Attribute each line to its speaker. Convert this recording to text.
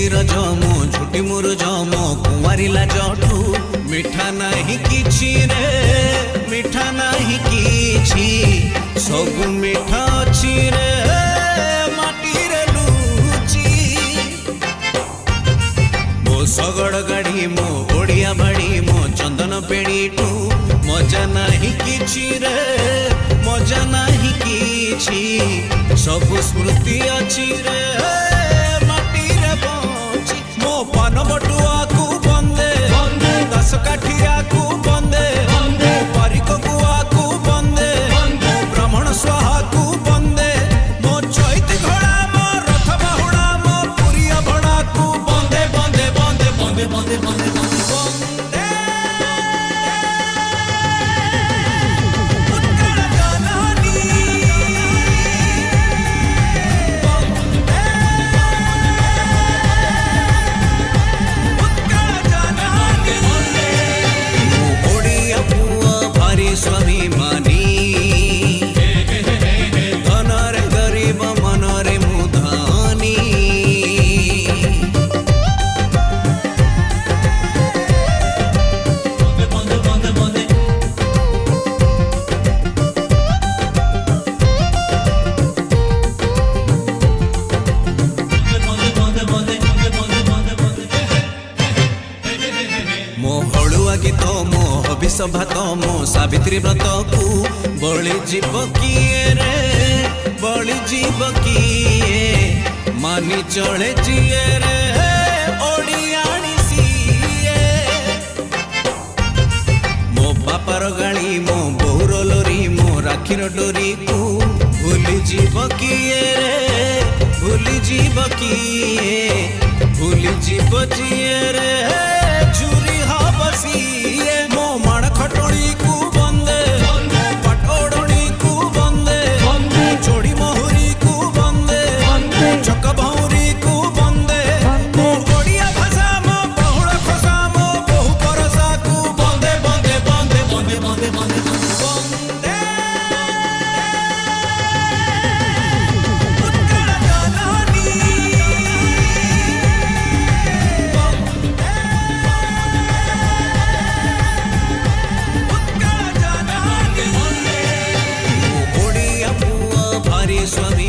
Speaker 1: झुटिर जमो झुटी मोर जमो कुंवारिला जठू मिठा नहीं किछि रे मिठा नहीं किछि सब मिठा अछि रे माटी रे लुचि मो सगड़ गाड़ी मो ओडिया बाड़ी मो चंदन पेड़ीटू मजा नहीं किछि रे मजा नहीं किछि सब स्मृति अछि रे माटी रे बंची मो पान बटुआ को बंदे दस काठिया को बंदे परिक गुआ को बंदे ब्राह्मण स्वाहा को बंदे मो चैत घोड़ा मो रथ बाहुड़ा मो पुरिया भड़ा को बंदे बंदे बंदे बंदे बंदे बंदे स्वाभिमानी धनरे गरीब मनरे मुधानी मो हलुआ गीत मो हबिष भात मो सावित्री व्रत को बलि जीव किए रे बलि जीव किए मानी चले जिए रे ओडियाणी सीए मो बापार गाड़ी मो बोर लोरी मो राखीर डोरी को भूली जीव किए रे भूली जीव किए भूली जीव जिए रे चूरी बसिए मो माड़ खटोड़ी को बंदे पटोड़नी को बंदे चोड़ी मोहरी को बंदे चक भौरी को बंदे मो ओडिया भाषा मो बहुड़ खोसा मो बहु परसा को बंदे बंदे बंदे बंदे बंदे बंदे बंदे उत्कल जननी स्वामी